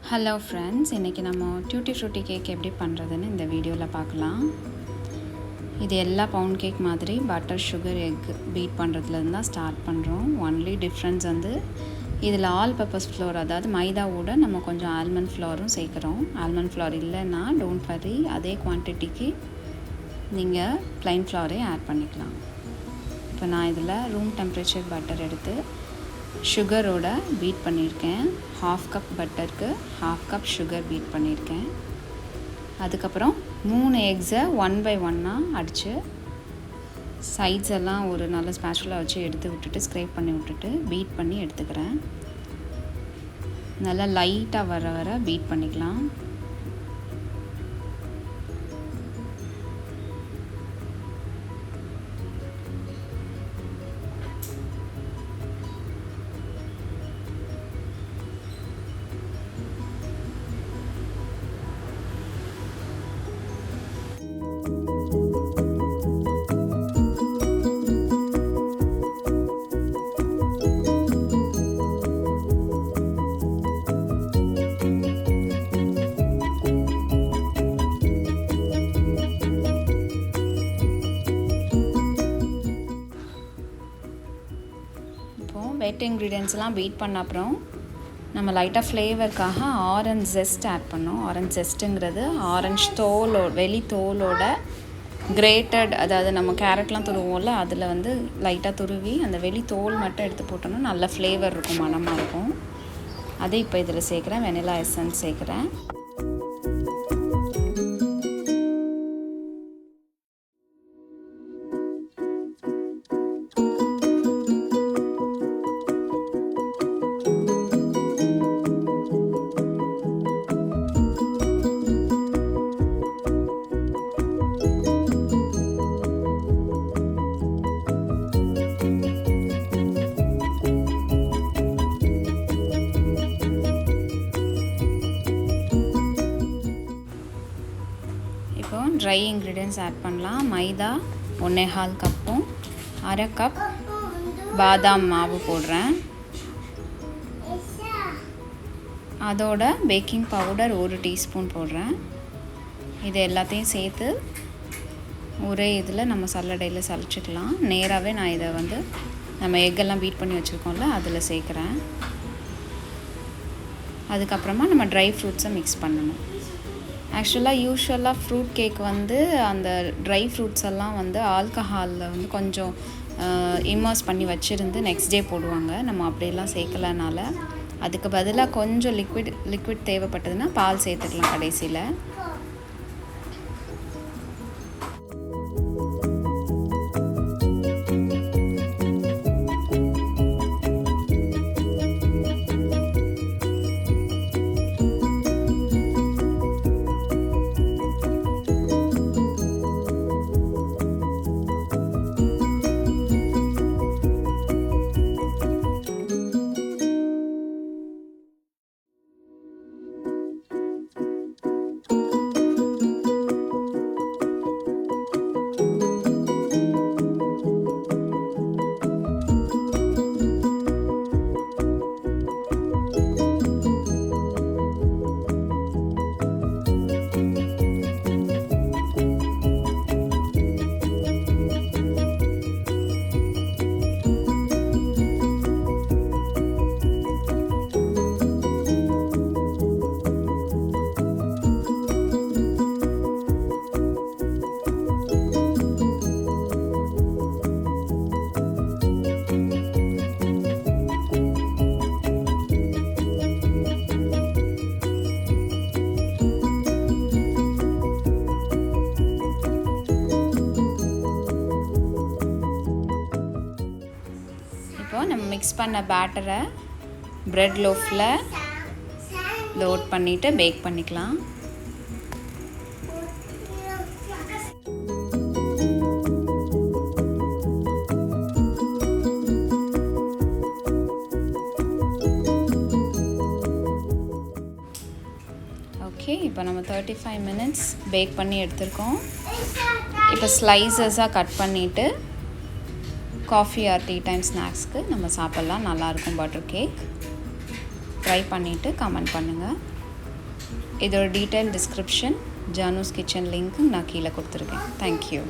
Hello friends, இன்றைக்கி நம்ம duty Frooti cake எப்படி பண்ணுறதுன்னு இந்த வீடியோவில் பார்க்கலாம். இது எல்லா பவுண்ட் கேக் மாதிரி பட்டர் சுகர் எக் பீட் பண்ணுறதுலேருந்து தான் ஸ்டார்ட் பண்ணுறோம். ஒன்லி டிஃப்ரென்ஸ் வந்து இதில் ஆல் பர்பஸ் ஃப்ளோர், அதாவது மைதாவோட நம்ம கொஞ்சம் ஆல்மண்ட் ஃப்ளோரும் சேர்க்குறோம். ஆல்மண்ட் ஃப்ளோர் இல்லைன்னா டோன்ட் வரி, அதே குவான்டிட்டிக்கு நீங்கள் ப்ளைன் ஃப்ளோரே ஆட் பண்ணிக்கலாம். இப்போ நான் இதில் ரூம் டெம்பரேச்சர் பட்டர் எடுத்து சுகரோட பீட் பண்ணியிருக்கேன். 1/2 கப் பட்டருக்கு 1/2 கப் சுகர் பீட் பண்ணியிருக்கேன். அதுக்கப்புறம் 3 எக்ஸை 1 by 1 அடித்து சைட்ஸ் எல்லாம் ஒரு நல்ல ஸ்பேச்சுலா வச்சு எடுத்து விட்டுட்டு ஸ்க்ரேப் பண்ணி விட்டுட்டு பீட் பண்ணி எடுத்துக்கிறேன். நல்லா லைட்டாக வர பீட் பண்ணிக்கலாம். வெட் இன்க்ரீடியன்ஸ்லாம் பீட் பண்ண அப்புறம் நம்ம லைட்டாக ஃப்ளேவருக்காக ஆரஞ்ச் ஜெஸ்ட் ஆட் பண்ணோம். ஆரஞ்ச் ஜெஸ்ட்டுங்கிறது ஆரஞ்ச் வெளி தோலோட கிரேட்டட், அதாவது நம்ம கேரட்லாம் துருவோம்ல, அதில் வந்து லைட்டாக துருவி அந்த வெளி தோல் மட்டும் எடுத்து போட்டோன்னா நல்ல ஃப்ளேவர் இருக்கும், மணமாக இருக்கும். அதை இப்போ இதில் சேர்க்குறேன். வெனிலா எசன்ஸ் சேர்க்குறேன். ட்ரை இன்க்ரீடியன்ட்ஸ் ஆட் பண்ணலாம். மைதா 1.25 கப்பும் 1/2 கப் பாதாம் மாவு போடுறேன். அதோட பேக்கிங் பவுடர் 1 டீஸ்பூன் போடுறேன். இது எல்லாத்தையும் சேர்த்து ஒரே இதில் நம்ம சல்லடையில் சலிச்சுக்கலாம். நேராகவே நான் இதை வந்து நம்ம எக்கெல்லாம் பீட் பண்ணி வச்சுருக்கோம்ல, அதில் சேர்க்குறேன். அதுக்கப்புறமா நம்ம ட்ரை ஃப்ரூட்ஸை மிக்ஸ் பண்ணணும். யூஸ்வலாக ஃப்ரூட் கேக் வந்து அந்த ட்ரை ஃப்ரூட்ஸ் எல்லாம் வந்து ஆல்கஹாலில் வந்து கொஞ்சம் இம்மர்ஸ் பண்ணி வச்சுருந்து நெக்ஸ்ட் டே போடுவாங்க. நம்ம அப்படியெல்லாம் சேர்க்கலனால அதுக்கு பதிலாக கொஞ்சம் லிக்விட் தேவைப்பட்டதுன்னா பால் சேர்த்துக்கலாம் கடைசியில். நம்ம மிக்ஸ் பண்ண பேட்டரை ப்ரெட் லோஃபில் லோட் பண்ணிவிட்டு பேக் பண்ணிக்கலாம். ஓகே, இப்போ நம்ம 35 மினிட்ஸ் பேக் பண்ணி எடுத்துருக்கோம். இப்போ ஸ்லைசஸாக கட் பண்ணிவிட்டு காஃபி ஆர் டீ டைம் ஸ்நாக்ஸ்க்கு நம்ம சாப்பிட்லாம். நல்லாயிருக்கும் பட்டர் கேக். ட்ரை பண்ணிவிட்டு கமெண்ட் பண்ணுங்கள். இதோட detail description Janus kitchen link நான் கீழே கொடுத்துருக்கேன். தேங்க்யூ.